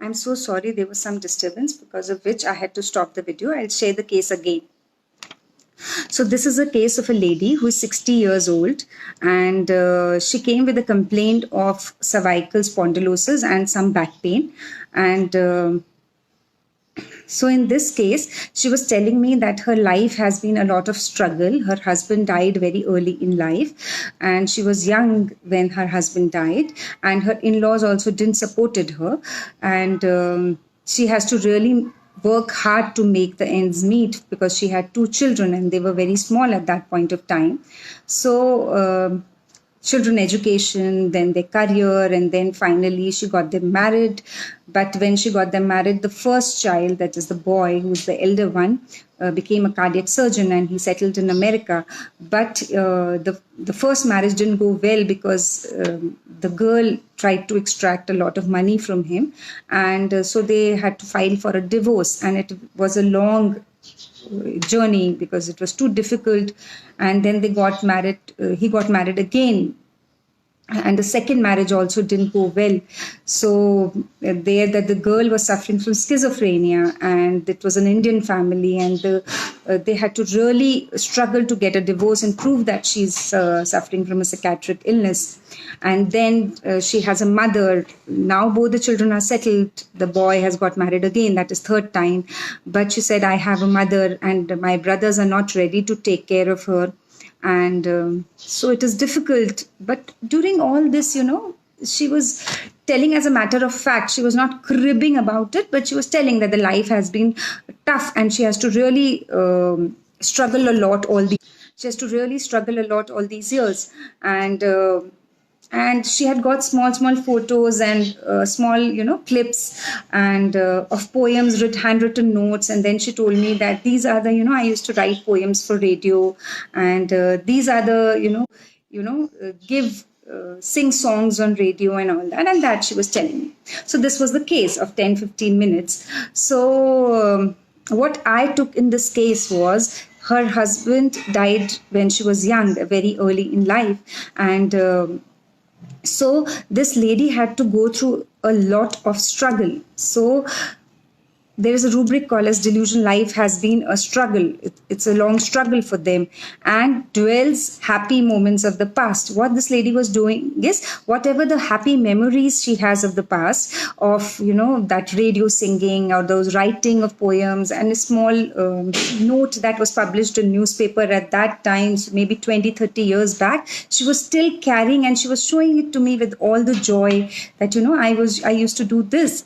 I'm so sorry, there was some disturbance because of which I had to stop the video. I'll share the case again. So this is a case of a lady who is 60 years old, and she came with a complaint of cervical spondylosis and some back pain. And so in this case, she was telling me that her life has been a lot of struggle. Her husband died very early in life, and she was young when her husband died, and her in-laws also didn't supported her, and she has to really work hard to make the ends meet because she had two children and they were very small at that point of time. So children education, then their career, and then finally she got them married. But when she got them married, the first child, that is the boy, who's the elder one, became a cardiac surgeon and he settled in America. But the first marriage didn't go well because the girl tried to extract a lot of money from him, and so they had to file for a divorce, and it was a long journey because it was too difficult. And then they got married. He got married again, and the second marriage also didn't go well. So there, that the girl was suffering from schizophrenia, and it was an Indian family, and they had to really struggle to get a divorce and prove that she's suffering from a psychiatric illness. And then she has a mother. Now both the children are settled. The boy has got married again, that is third time. But she said, I have a mother and my brothers are not ready to take care of her. And so it is difficult. But during all this, she was telling, as a matter of fact, she was not cribbing about it, but she was telling that the life has been tough and she has to really struggle a lot all these years. And she had got small photos and small clips and of poems, handwritten notes. And then she told me that these are the I used to write poems for radio, and these are the give sing songs on radio and all that, and that she was telling me. So this was the case of 10-15 minutes. So what I took in this case was, her husband died when she was young, very early in life, and so this lady had to go through a lot of struggle. So there is a rubric called as delusion. Life has been a struggle. It's a long struggle for them, and dwells happy moments of the past. What this lady was doing is, whatever the happy memories she has of the past, of that radio singing or those writing of poems, and a small note that was published in newspaper at that time, so maybe 20-30 years back, she was still carrying, and she was showing it to me with all the joy that I used to do this.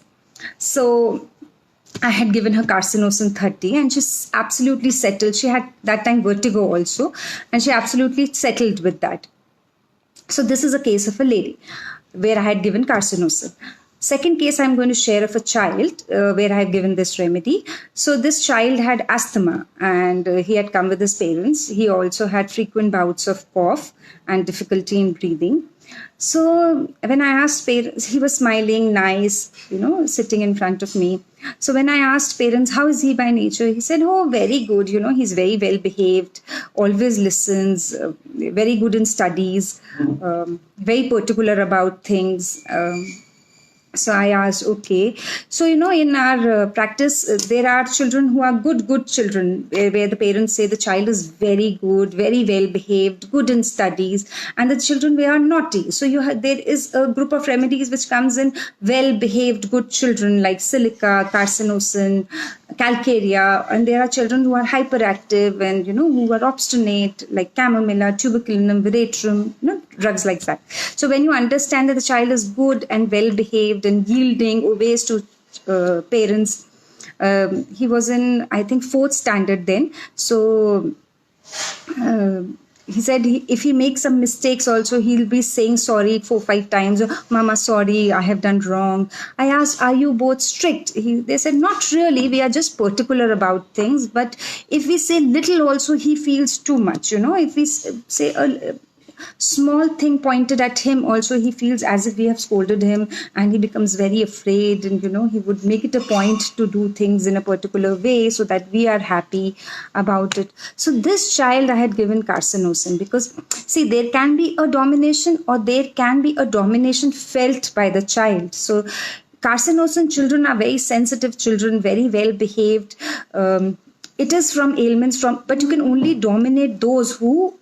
So I had given her Carcinosin 30, and she's absolutely settled. She had that time vertigo also, and she absolutely settled with that. So this is a case of a lady where I had given Carcinosin. Second case I'm going to share of a child where I have given this remedy. So this child had asthma, and he had come with his parents. He also had frequent bouts of cough and difficulty in breathing. So when I asked parents, he was smiling, nice, sitting in front of me. So when I asked parents, how is he by nature? He said, oh, very good. He's very well behaved, always listens, very good in studies, very particular about things. So I asked, okay. So, in our practice, there are children who are good children, where the parents say the child is very good, very well behaved, good in studies, and the children who are naughty. So there is a group of remedies which comes in well behaved, good children, like silica, carcinosin, calcarea, and there are children who are hyperactive and, who are obstinate, like chamomilla, tuberculinum, veratrum, drugs like that. So when you understand that the child is good and well behaved and yielding, obeys to parents, he was in, I think, 4th standard then. So he said if he makes some mistakes also, he'll be saying sorry 4-5 times. Mama, sorry, I have done wrong. I asked, are you both strict? They said, not really. We are just particular about things. But if we say little also, he feels too much. If we say a small thing pointed at him also, he feels as if we have scolded him, and he becomes very afraid, and he would make it a point to do things in a particular way so that we are happy about it. So this child I had given Carcinosin because, see, there can be a domination or there can be a domination felt by the child. So Carcinosin children are very sensitive children, very well behaved. It is from ailments but you can only dominate those who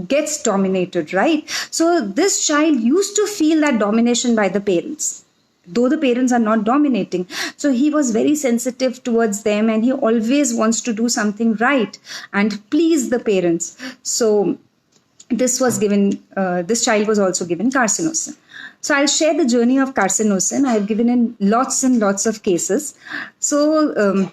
gets dominated, right? So this child used to feel that domination by the parents, though the parents are not dominating. So he was very sensitive towards them, and he always wants to do something right and please the parents. So this child was also given carcinosin. So I'll share the journey of carcinosin. I've given in lots and lots of cases. So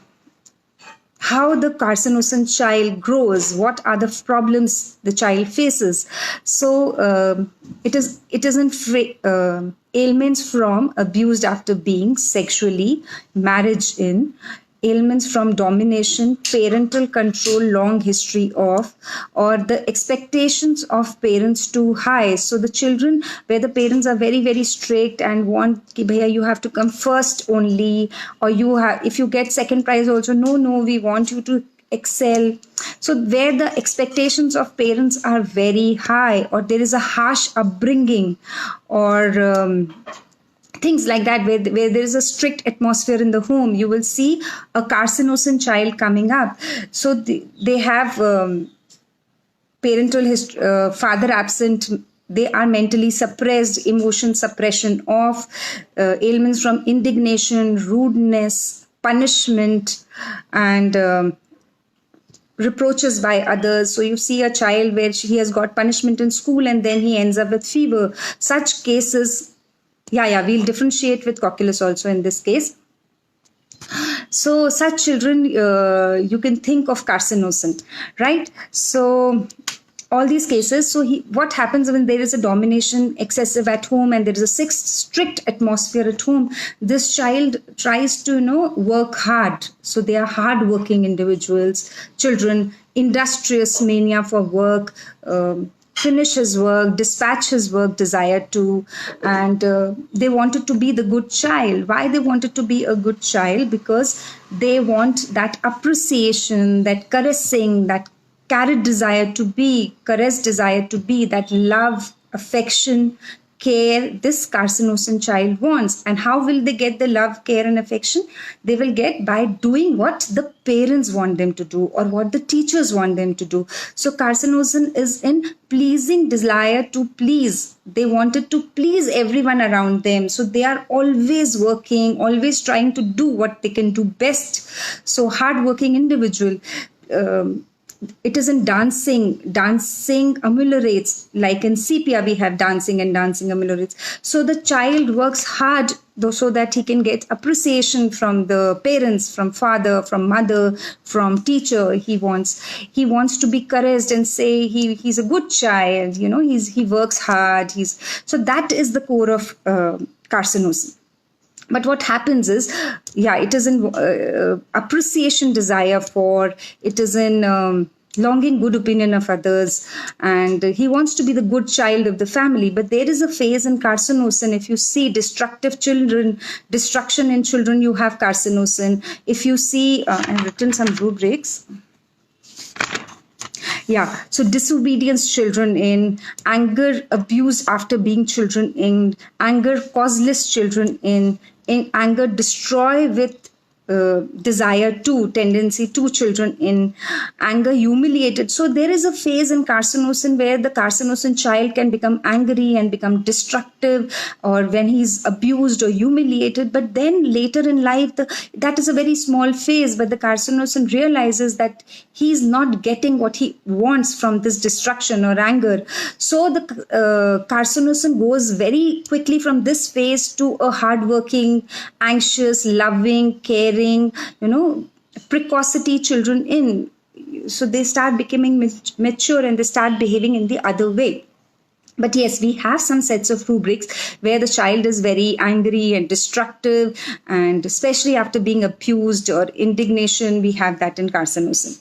how the carcinosin child grows, what are the problems the child faces. So it isn't ailments from abused after being sexually, marriage in, ailments from domination, parental control, long history of, or the expectations of parents too high. So the children where the parents are very, very strict and want, bhaiya, you have to come first only, or if you get second prize also, no, we want you to excel. So where the expectations of parents are very high, or there is a harsh upbringing, or things like that, where there is a strict atmosphere in the home, you will see a carcinosin child coming up. So they have parental history, father absent, they are mentally suppressed, emotion suppression of, ailments from indignation, rudeness, punishment, and reproaches by others. So you see a child where he has got punishment in school and then he ends up with fever. Such cases, we'll differentiate with cocculus also in this case. So such children, you can think of carcinosin, right? So all these cases, so what happens when there is a domination excessive at home and there is a strict atmosphere at home, this child tries to work hard. So they are hard-working individuals, children, industrious, mania for work, finish his work, dispatch his work, desire to, and they wanted to be the good child. Why they wanted to be a good child? Because they want that appreciation, that caressing, that caressed desire to be, that love, affection, care, this carcinosin child wants. And how will they get the love, care, and affection? They will get by doing what the parents want them to do or what the teachers want them to do. So carcinosin is in pleasing desire to please. They wanted to please everyone around them. So they are always working, always trying to do what they can do best. So hardworking individual. It is in dancing ameliorates, like in sepia we have dancing ameliorates. So the child works hard so that he can get appreciation from the parents, from father, from mother, from teacher. He wants to be caressed and say he's a good child, he works hard. So that is the core of carcinosin. But what happens is, it is in appreciation, desire for, it is in longing good opinion of others, and he wants to be the good child of the family. But there is a phase in carcinosin. If you see destruction in children, you have carcinosin. If you see, I've written some rubrics. So disobedience children in, anger abuse after being children in, anger causeless children in anger destroy with desire to, tendency to children in, anger humiliated. So there is a phase in carcinosin where the carcinosin child can become angry and become destructive, or when he's abused or humiliated. But then later in life, that is a very small phase, but the carcinosin realizes that he's not getting what he wants from this destruction or anger. So the carcinosin goes very quickly from this phase to a hardworking, anxious, loving, caring, precocity children in. So they start becoming mature and they start behaving in the other way. But yes, we have some sets of rubrics where the child is very angry and destructive, and especially after being abused or indignation, we have that in carcinosin.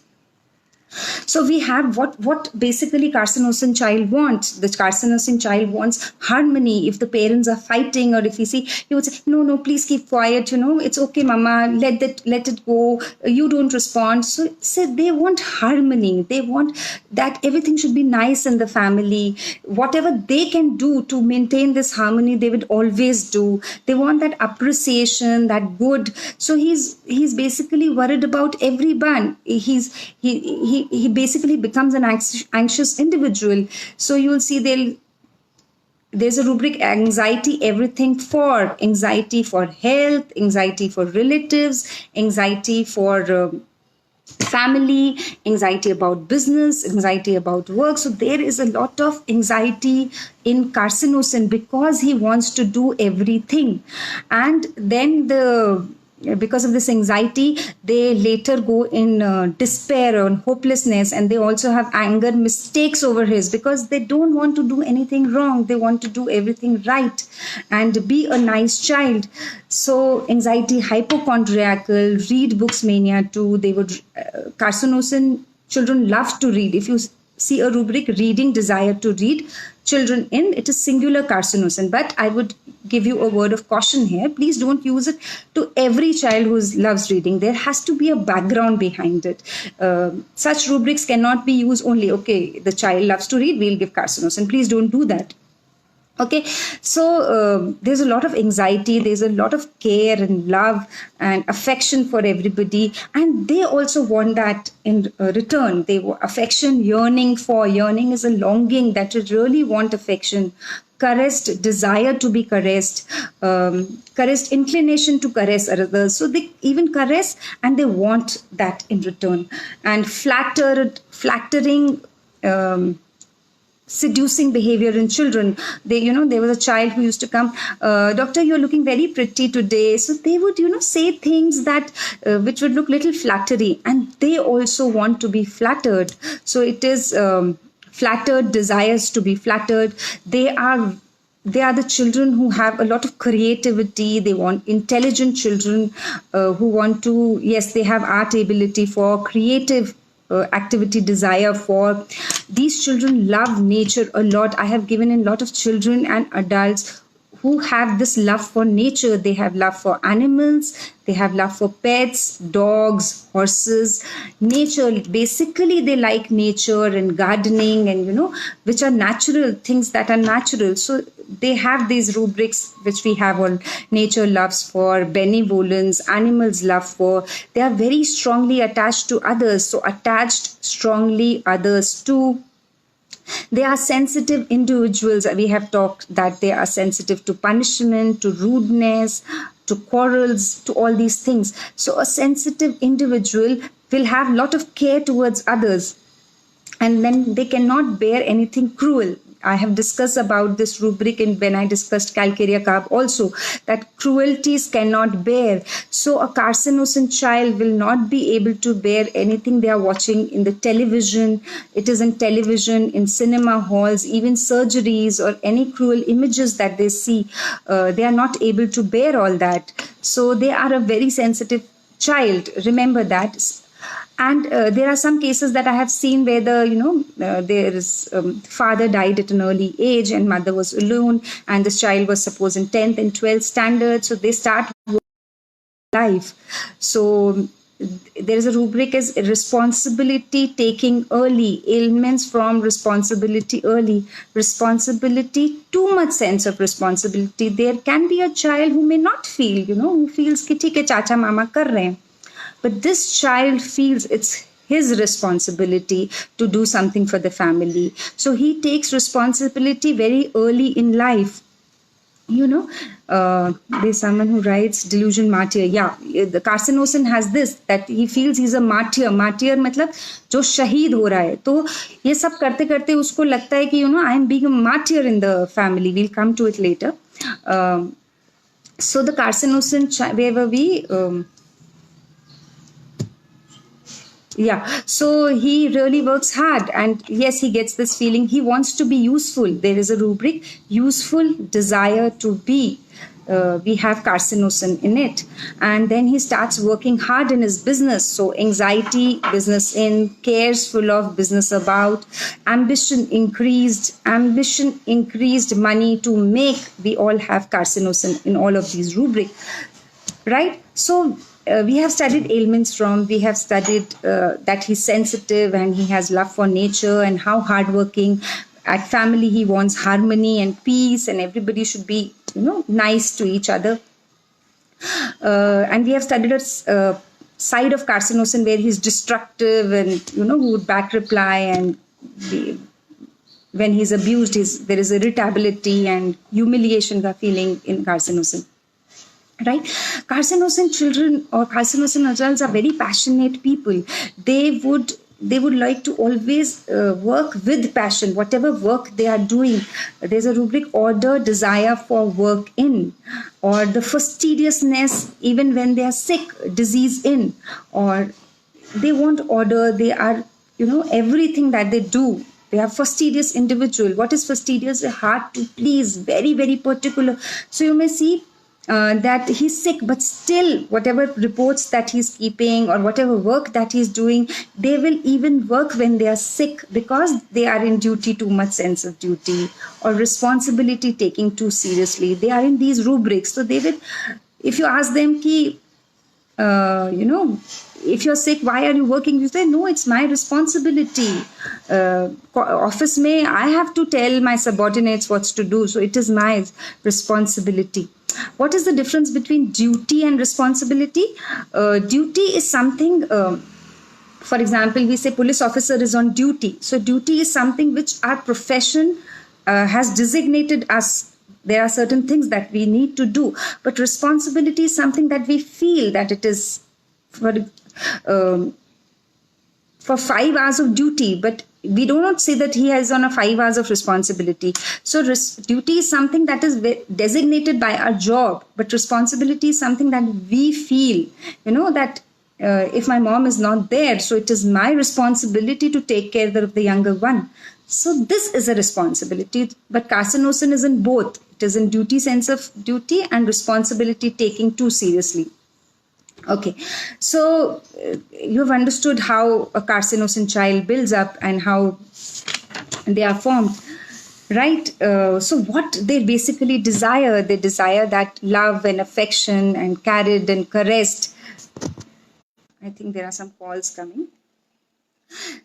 So we have what basically carcinosin child wants. The carcinosin child wants harmony. If the parents are fighting, or if you see, he would say, no, no, please keep quiet. It's okay, mama. Let it go. You don't respond. So they want harmony. They want that everything should be nice in the family. Whatever they can do to maintain this harmony, they would always do. They want that appreciation, that good. So he's basically worried about everyone. He basically becomes an anxious individual. So you'll see there's a rubric: anxiety everything, for anxiety for health, anxiety for relatives, anxiety for family, anxiety about business, anxiety about work. So there is a lot of anxiety in carcinosin because he wants to do everything. And then because of this anxiety, they later go in despair and hopelessness, and they also have anger mistakes over his, because they don't want to do anything wrong. They want to do everything right and be a nice child. So anxiety hypochondriacal, read books mania too. They would carcinosin children love to read. If you see a rubric reading desire to read, children in, it is singular carcinosin. But I would give you a word of caution here: please don't use it to every child who loves reading. There has to be a background behind it. Such rubrics cannot be used only, okay, the child loves to read, we'll give carcinosin. Please don't do that. Okay, so there's a lot of anxiety, there's a lot of care and love and affection for everybody, and they also want that in return. They want affection, yearning is a longing that you really want affection, caressed, desire to be caressed, caressed, inclination to caress others. So they even caress and they want that in return. And flattering, seducing behavior in children. There was a child who used to come, doctor, you're looking very pretty today. So they would, say things that which would look little flattery, and they also want to be flattered. So it is flattered, desires to be flattered. They are the children who have a lot of creativity. They want intelligent children who want to, yes, they have art ability for creative activity, desire for. These children love nature a lot. I have given in a lot of children and adults who have this love for nature. They have love for animals, they have love for pets, dogs, horses, nature. Basically, they like nature and gardening and, which are natural, things that are natural. So they have these rubrics which we have on nature loves for, benevolence, animals love for. They are very strongly attached to others. So attached strongly others too. They are sensitive individuals. We have talked that they are sensitive to punishment, to rudeness, to quarrels, to all these things. So a sensitive individual will have a lot of care towards others, and then they cannot bear anything cruel. I have discussed about this rubric when I discussed calcarea carb also, that cruelties cannot bear. So a carcinosin child will not be able to bear anything they are watching in the television. It is in television, in cinema halls, even surgeries or any cruel images that they see. They are not able to bear all that. So they are a very sensitive child. Remember that. And there are some cases that I have seen where there is father died at an early age and mother was alone, and this child was supposed in 10th and 12th standard. So they start life. So there is a rubric as responsibility taking early, ailments from responsibility early, responsibility, too much sense of responsibility. There can be a child who may not feel, who feels ki theek hai, chacha mama kar rahe hain. But this child feels it's his responsibility to do something for the family. So he takes responsibility very early in life. There's someone who writes delusion martyr. Yeah, the carcinosin has this, that he feels he's a martyr. Martyr मतलब जो शहीद हो रहा है. तो ये सब करते करते उसको लगता है कि I am being a martyr in the family. We'll come to it later. So the carcinosin, where were we? So he really works hard, and yes, he gets this feeling he wants to be useful. There is a rubric: useful, desire to be. we have carcinosin in it. And then he starts working hard in his business. So anxiety, business in, cares full of, business about, ambition increased, money to make. We all have carcinosin in all of these rubric, right? So we have studied ailments from, we have studied that he's sensitive and he has love for nature and how hardworking. At family, he wants harmony and peace, and everybody should be, nice to each other. And we have studied a side of carcinosin where he's destructive and, who would back reply, and when he's abused, there is irritability and humiliation ka feeling in carcinosin. Right? Carcinosin children or carcinosin adults are very passionate people. They would like to always work with passion, whatever work they are doing. There's a rubric, order, desire for work in, or the fastidiousness even when they are sick, disease in, or they want order. They are, everything that they do. They are fastidious individual. What is fastidious? Hard to please, very, very particular. So you may see that he's sick, but still whatever reports that he's keeping or whatever work that he's doing, they will even work when they are sick because they are in duty, too much sense of duty, or responsibility taking too seriously. They are in these rubrics. So they will, if you ask them ki, if you're sick, why are you working? You say, no, it's my responsibility. Office mein, I have to tell my subordinates what to do. So it is my responsibility. What is the difference between duty and responsibility? Duty is something, for example, we say police officer is on duty. So duty is something which our profession has designated us. There are certain things that we need to do. But responsibility is something that we feel that it is for 5 hours of duty, but we do not say that he has on a 5 hours of responsibility. So duty is something that is designated by our job, but responsibility is something that we feel, that if my mom is not there, so it is my responsibility to take care of the younger one. So this is a responsibility, but carcinosin is in both. It is in duty, sense of duty, and responsibility taking too seriously. Okay, so you have understood how a carcinosin child builds up and how they are formed, right? So what they basically desire, they desire that love and affection and carried and caressed. I think there are some calls coming.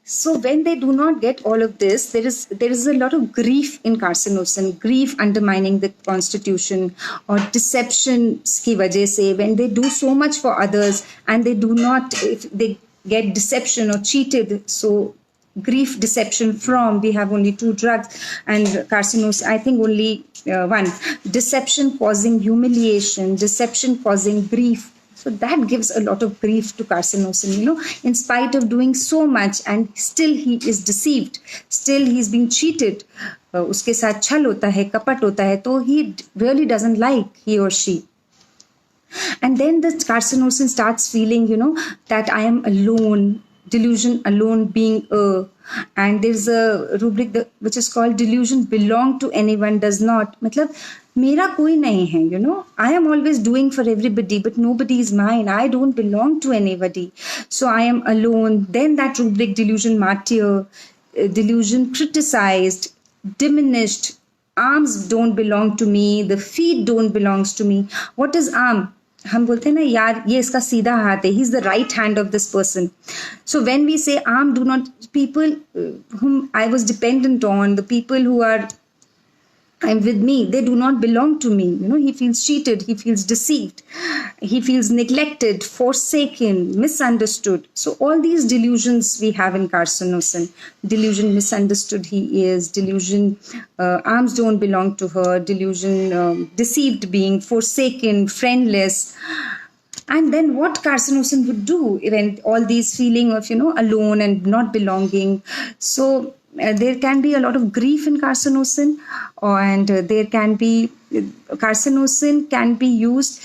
So when they do not get all of this, there is a lot of grief in carcinosin, grief undermining the constitution, or deception ki wajah se, when they do so much for others and they do not, if they get deception or cheated, so grief, deception from, we have only 2 drugs, and carcinosin, I think only 1. Deception causing humiliation, deception causing grief. So that gives a lot of grief to carcinosin, in spite of doing so much, and still he is deceived, still he's being cheated. Uske saath chal hota hai, kapat hota hai, so he really doesn't like he or she. And then the carcinosin starts feeling, that I am alone, delusion alone being and there's a rubric which is called delusion belong to anyone does not. Matlab, मेरा कोई नहीं है, I am always doing for everybody, but nobody is mine. I don't belong to anybody. So I am alone. Then that rubric, delusion martyr, delusion criticized, diminished. Arms don't belong to me. The feet don't belongs to me. What is arm? हम बोलते हैं ना यार ये इसका सीधा हाथ है, he is the right hand of this person. So when we say arm, do not, people whom I was dependent on, the people who are I'm with me, they do not belong to me. He feels cheated, he feels deceived, he feels neglected, forsaken, misunderstood. So all these delusions we have in carcinosin. Delusion, misunderstood he is, delusion, arms don't belong to her, delusion, deceived being, forsaken, friendless. And then what carcinosin would do when all these feeling of, alone and not belonging. So there can be a lot of grief in carcinosin, and there can be, carcinosin can be used,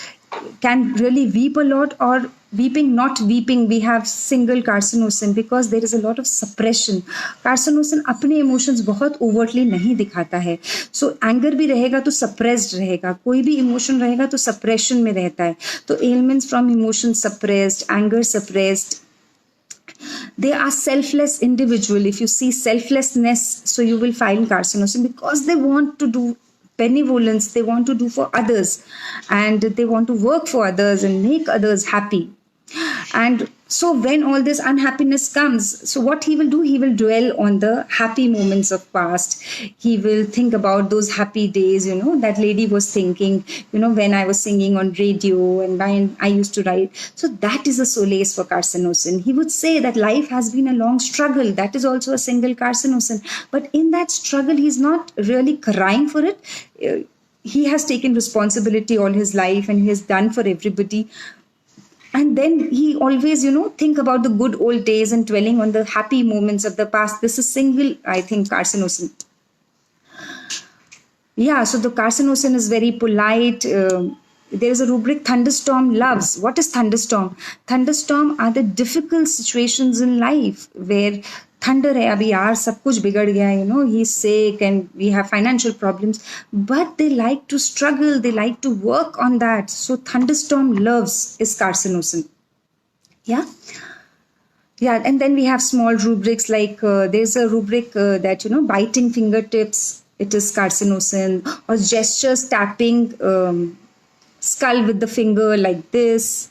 can really weep a lot, or weeping, not weeping, we have single carcinosin because there is a lot of suppression. Carcinosin अपने emotions बहुत overtly नहीं दिखाता है. So anger भी रहेगा तो suppressed रहेगा, कोई भी emotion रहेगा तो suppression में रहता है. तो ailments from emotion suppressed, anger suppressed, they are selfless individual. If you see selflessness, so you will find carcinosin because they want to do benevolence, they want to do for others, and they want to work for others and make others happy. And so when all this unhappiness comes, so what he will do, he will dwell on the happy moments of past. He will think about those happy days, that lady was thinking, when I was singing on radio and when I used to write. So that is a solace for carcinosin. He would say that life has been a long struggle. That is also a single carcinosin. But in that struggle, he's not really crying for it. He has taken responsibility all his life and he has done for everybody. And then he always, think about the good old days and dwelling on the happy moments of the past. This is single, I think, carcinosin. Yeah, so the carcinosin is very polite. There is a rubric, thunderstorm loves. What is thunderstorm? Thunderstorm are the difficult situations in life where thunder hai, abhi yaar, sab kuch bigad gaya, he's sick and we have financial problems. But they like to struggle, they like to work on that. So thunderstorm loves is carcinosin. Yeah. Yeah, and then we have small rubrics like there's a rubric that, biting fingertips, it is carcinosin, or gestures tapping skull with the finger like this.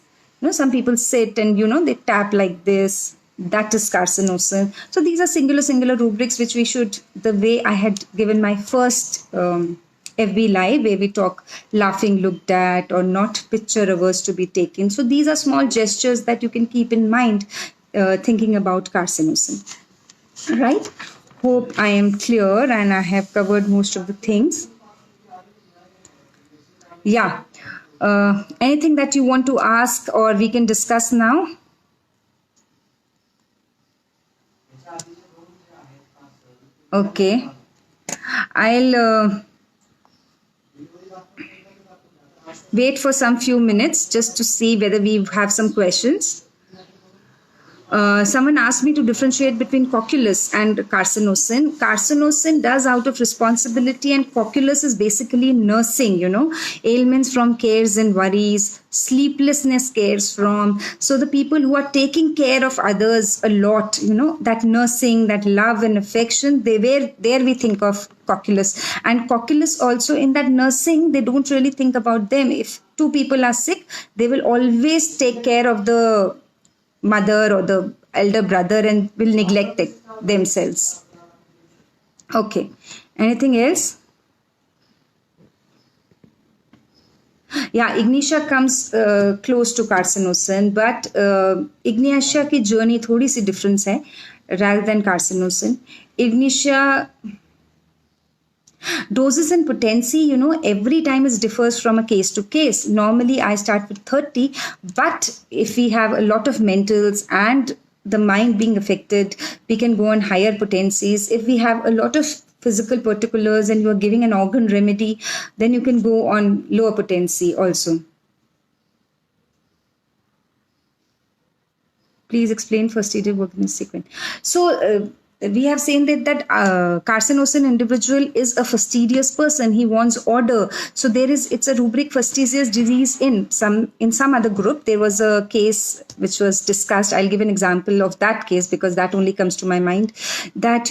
Some people sit and, they tap like this. That is carcinosin. So these are singular rubrics which we should, the way I had given my first FB live where we talk laughing looked at or not picture averse to be taken. So these are small gestures that you can keep in mind thinking about carcinosin. Right? Hope I am clear and I have covered most of the things. Yeah. Anything that you want to ask or we can discuss now? Okay. I'll wait for some few minutes just to see whether we have some questions. Someone asked me to differentiate between cocculus and carcinosin. Carcinosin does out of responsibility and cocculus is basically nursing, ailments from cares and worries, sleeplessness cares from. So the people who are taking care of others a lot, that nursing, that love and affection, there we think of cocculus. And cocculus also in that nursing, they don't really think about them. If two people are sick, they will always take care of the mother or the elder brother and will neglect it themselves. Okay. Anything else? Yeah, ignitia comes close to carcinosin, but ignitia की journey थोड़ी सी difference है rather than carcinosin. Ignitia doses and potency, every time it differs from a case to case. Normally, I start with 30, but if we have a lot of mentals and the mind being affected, we can go on higher potencies. If we have a lot of physical particulars and you are giving an organ remedy, then you can go on lower potency also. Please explain fastidious working sequence. So, we have seen that carcinosin individual is a fastidious person. He wants order. So it's a rubric fastidious disease in some other group. There was a case which was discussed. I'll give an example of that case because that only comes to my mind. That,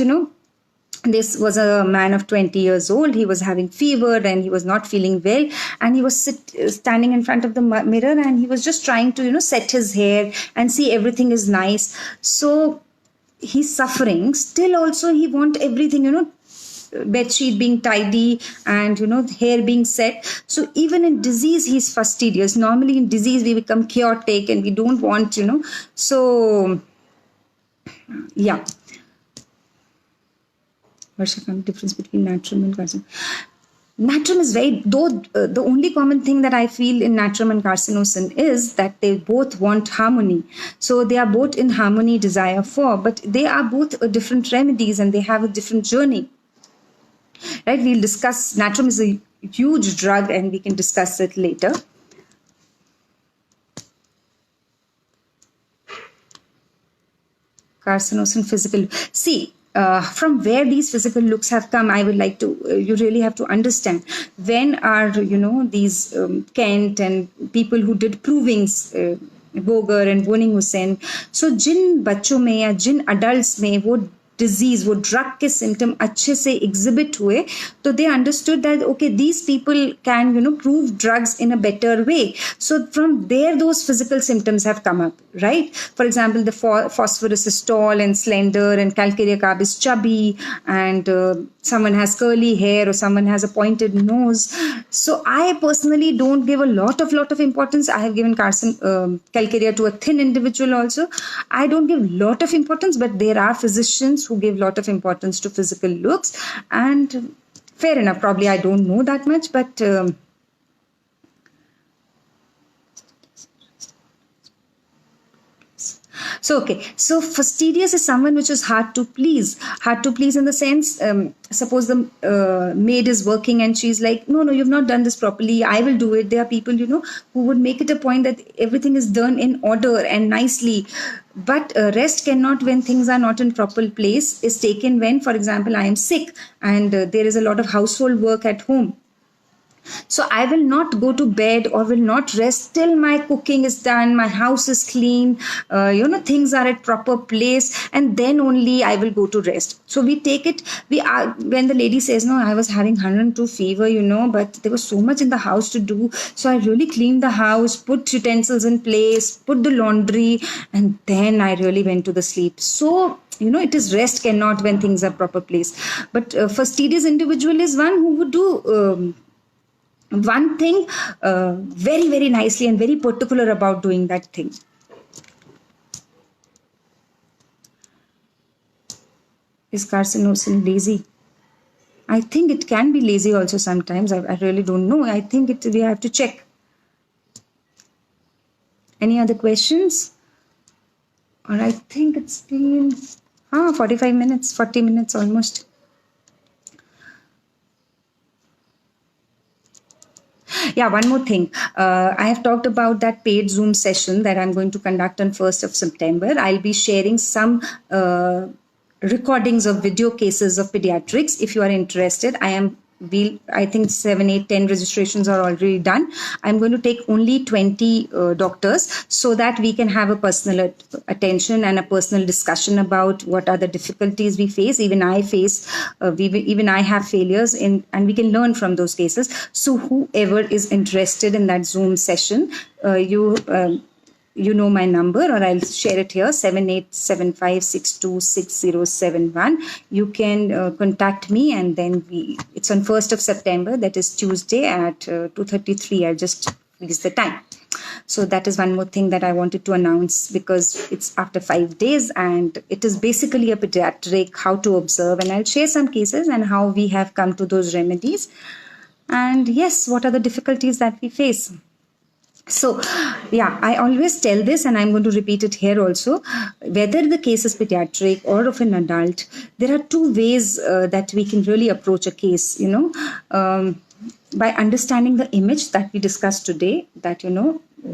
this was a man of 20 years old. He was having fever and he was not feeling well. And he was standing in front of the mirror and he was just trying to, set his hair and see everything is nice. So he's suffering. Still also he want everything, bed sheet being tidy and, hair being set. So even in disease, he's fastidious. Normally in disease, we become chaotic and we don't want, So, yeah. What's the difference between natrum and carcinosin? Natrum is the only common thing that I feel in natrum and carcinosin is that they both want harmony. So they are both in harmony, desire for, but they are both different remedies and they have a different journey. Right? We'll discuss, natrum is a huge drug and we can discuss it later. Carcinosin physical. See, from where these physical looks have come, I would like to, you really have to understand. When are, these Kent and people who did provings, Boger and Boning Hussain, so जिन बच्चों में या जिन adults में वो disease, वो drug के symptom अच्छे से exhibit हुए, तो they understood that okay these people can prove drugs in a better way. So from there those physical symptoms have come up, right? For example, the phosphorus is tall and slender, and calcarea carb is chubby, and someone has curly hair or someone has a pointed nose. So I personally don't give a lot of importance. I have given calcarea to a thin individual also. I don't give lot of importance, but there are physicians who give lot of importance to physical looks, and fair enough, probably I don't know that much, but so okay, so fastidious is someone which is hard to please in the sense, suppose the maid is working and she's like, no, you've not done this properly, I will do it. There are people who would make it a point that everything is done in order and nicely, but rest cannot, when things are not in proper place, is taken when, for example, I am sick and there is a lot of household work at home. So I will not go to bed or will not rest till my cooking is done, my house is clean, things are at proper place, and then only I will go to rest. So we take it, when the lady says, no, I was having 102 fever, but there was so much in the house to do, so I really cleaned the house, put utensils in place, put the laundry, and then I really went to the sleep. So it is rest cannot when things are proper place. But fastidious individual is one who would do one thing very, very nicely and very particular about doing that thing. Is carcinosin lazy? I think it can be lazy also sometimes. I really don't know. I think we have to check. Any other questions? Or I think it's been 45 minutes, 40 minutes almost. Yeah, one more thing. I have talked about that paid Zoom session that I'm going to conduct on 1st of September. I'll be sharing some recordings of video cases of pediatrics. If you are interested, I think 7, 8, 10 registrations are already done. I'm going to take only 20 doctors so that we can have a personal attention and a personal discussion about what are the difficulties we face. Even I face, even I have failures and we can learn from those cases. So whoever is interested in that Zoom session, you know my number, or I'll share it here, 7875626071. You can contact me, and then it's on 1st of September, that is Tuesday at 2:33. I'll just release the time. So that is one more thing that I wanted to announce, because it's after 5 days and it is basically a pediatric, how to observe, and I'll share some cases and how we have come to those remedies. And yes, what are the difficulties that we face? So, yeah, I always tell this, and I'm going to repeat it here also. Whether the case is pediatric or of an adult, there are two ways that we can really approach a case, by understanding the image that we discussed today, that,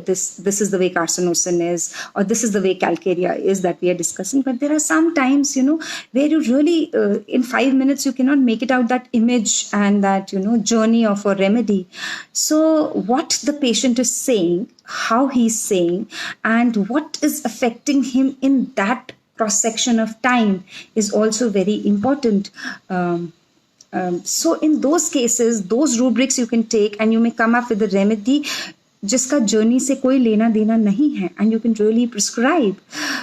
this is the way carcinosin is, or this is the way calcarea is that we are discussing. But there are some times, where you really, in 5 minutes, you cannot make it out that image and that, journey of a remedy. So what the patient is saying, how he's saying, and what is affecting him in that cross-section of time is also very important. So in those cases, those rubrics you can take, and you may come up with a remedy जिसका journey से कोई लेना देना नहीं है, and you can really prescribe.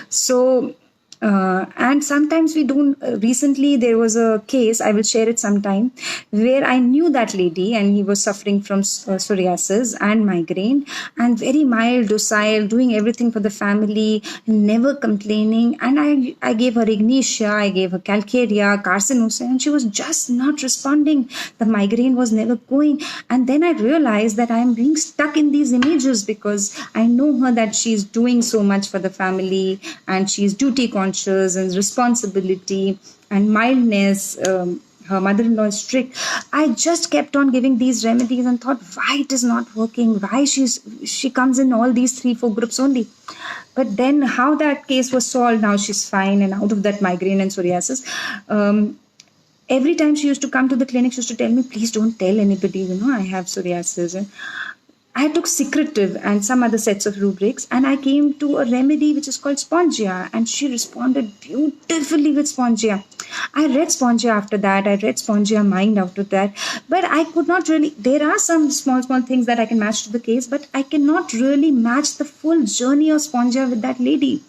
So and sometimes we don't. Recently there was a case, I will share it sometime, where I knew that lady and he was suffering from psoriasis and migraine, and very mild, docile, doing everything for the family, never complaining. And I gave her Ignitia, I gave her calcarea, carcinosin, and she was just not responding. The migraine was never going. And then I realized that I am being stuck in these images, because I know her that she's doing so much for the family, and she's duty conscious and responsibility and mildness. her mother-in-law is strict. I just kept on giving these remedies and thought, why it is not working? Why she comes in all these 3-4 groups only? But then how that case was solved, now she's fine and out of that migraine and psoriasis. Every time she used to come to the clinic, she used to tell me, please don't tell anybody, I have psoriasis. And I took Secretive and some other sets of rubrics, and I came to a remedy which is called Spongia, and she responded beautifully with Spongia. I read Spongia after that. I read Spongia Mind after that. But I could not really, there are some small things that I can match to the case, but I cannot really match the full journey of Spongia with that lady.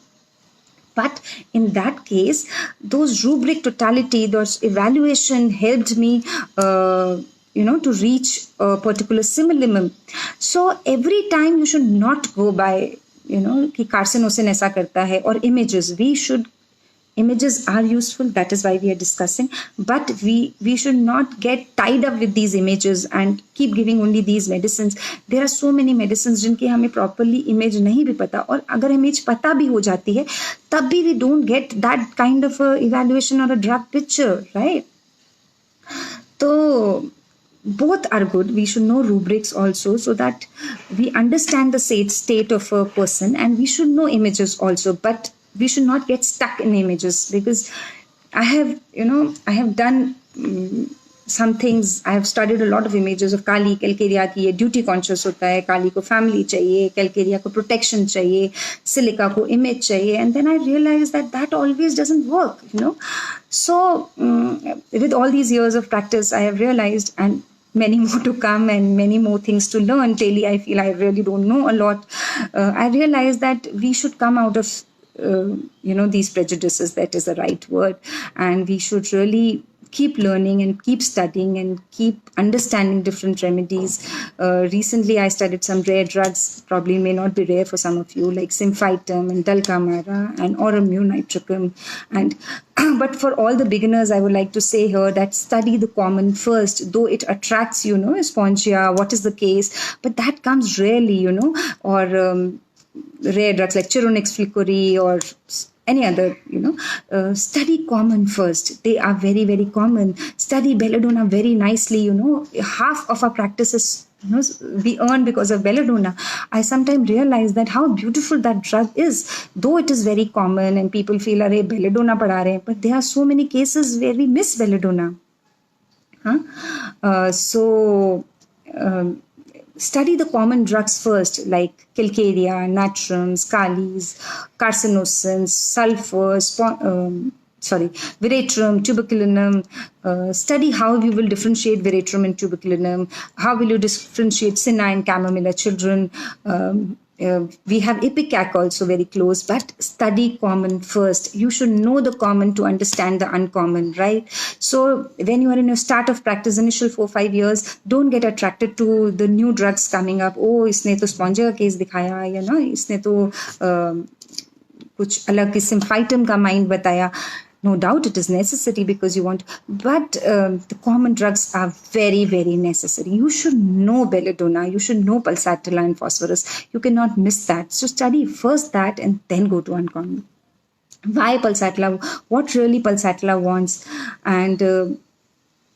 But in that case, those rubric totality, those evaluation helped me to reach a particular simillimum. So every time you should not go by, कि carcinosin ऐसा करता है, or images. Images are useful, that is why we are discussing, but we should not get tied up with these images and keep giving only these medicines. There are so many medicines जिनकी हमें properly image नहीं भी पता, और अगर image पता भी हो जाती है तब भी we don't get that kind of a evaluation or a drug picture, right? So both are good. We should know rubrics also, so that we understand the state of a person, and we should know images also, but we should not get stuck in images, because I have done some things. I have studied a lot of images of Kali, Calcarea की ये duty conscious होता है, Kali को family चाहिए, Calcarea को protection चाहिए, Silica को image चाहिए, and then I realized that always doesn't work, So with all these years of practice, I have realized, and many more to come and many more things to learn daily, I feel I really don't know a lot. I realized that we should come out of these prejudices, that is the right word, and we should really keep learning and keep studying and keep understanding different remedies. Recently I studied some rare drugs, probably may not be rare for some of you, like Symphytum and Dulcamara and Auromu Nitricum. And but for all the beginners, I would like to say here that study the common first, though it attracts Spongia, what is the case, but that comes rarely, or rare drugs like Chironix flickori or any other, study common first. They are very, very common. Study belladonna very nicely, half of our practices, we earn because of belladonna. I sometimes realize that how beautiful that drug is, though it is very common and people feel, arey, belladonna padha rahe, but there are so many cases where we miss belladonna. Study the common drugs first, like Calcarea, natrums, kalis, carcinosins, sulfurs, veratrum, tuberculinum. Study how you will differentiate veratrum and tuberculinum. How will you differentiate cinna and chamomilla children? We have ipecac also very close, but study common first. You should know the common to understand the uncommon, right? So when you are in your start of practice, initial 4-5 years, don't get attracted to the new drugs coming up. Oh, इसने तो Spongia का case दिखाया, इसने तो कुछ अलग किस्म Symphytum का mind बताया. No doubt it is necessary because you want, but the common drugs are very, very necessary. You should know belladonna, you should know pulsatilla and phosphorus. You cannot miss that. So study first that and then go to uncommon. Why pulsatilla? What really pulsatilla wants? And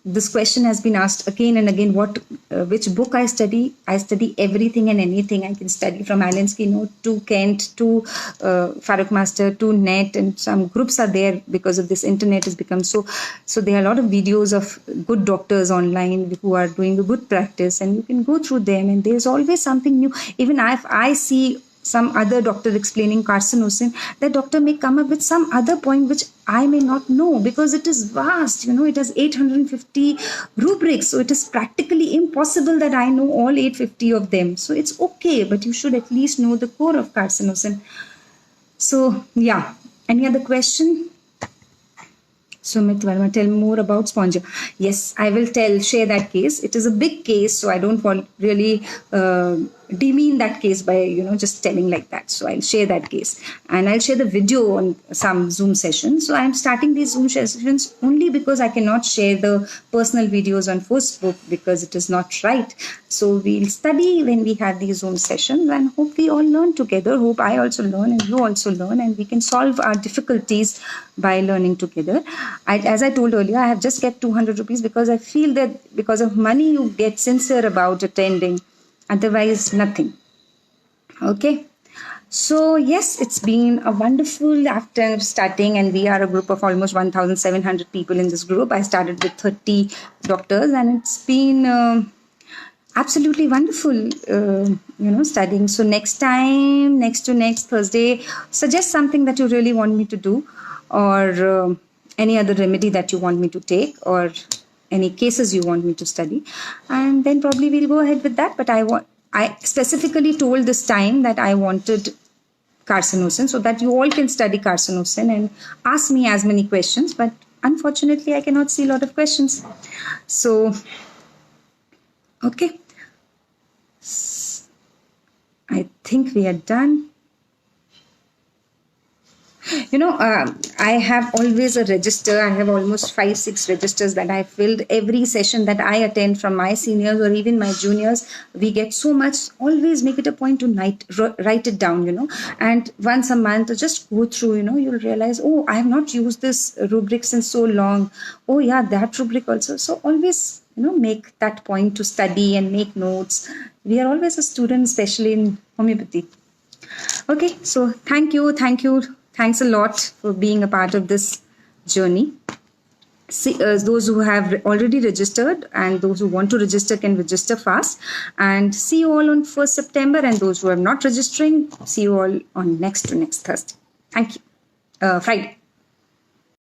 this question has been asked again and again, which book I study. I study everything and anything. I can study from Alinsky Note to Kent to Farooq Master to NET, and some groups are there because of this. Internet has become so there are a lot of videos of good doctors online who are doing a good practice, and you can go through them, and there's always something new. Even if I see some other doctor explaining carcinosin, that doctor may come up with some other point which I may not know, because it is vast, it has 850 rubrics, so it is practically impossible that I know all 850 of them. So it's okay, but you should at least know the core of carcinosin. So yeah, any other question? Sumit Verma, tell more about Spongia. Yes, I will share that case. It is a big case, so I don't want really demean that case by just telling like that. So I'll share that case, and I'll share the video on some Zoom sessions. So I'm starting these Zoom sessions only because I cannot share the personal videos on Facebook because it is not right. So we'll study when we have these Zoom sessions, and hope we all learn together. Hope I also learn and you also learn, and we can solve our difficulties by learning together. As I told earlier, I have just kept 200 rupees because I feel that because of money you get sincere about attending, otherwise nothing. Okay, so yes, it's been a wonderful after starting, and we are a group of almost 1,700 people in this group. I started with 30 doctors, and it's been absolutely wonderful studying. So next time, next to next Thursday, suggest something that you really want me to do, or any other remedy that you want me to take, or any cases you want me to study, and then probably we'll go ahead with that. But I specifically told this time that I wanted carcinosin so that you all can study carcinosin and ask me as many questions, but unfortunately I cannot see a lot of questions. So okay, I think we are done. I have always a register. I have almost 5-6 registers that I filled every session that I attend from my seniors or even my juniors. We get so much. Always make it a point to write it down, and once a month just go through, you'll realize, oh, I have not used this rubric since so long. Oh yeah, that rubric also. So always, make that point to study and make notes. We are always a student, especially in homeopathy. Okay, so thank you. Thanks a lot for being a part of this journey. See, those who have already registered and those who want to register can register fast. And see you all on 1st September. And those who are not registering, see you all on next Thursday. Thank you. Friday.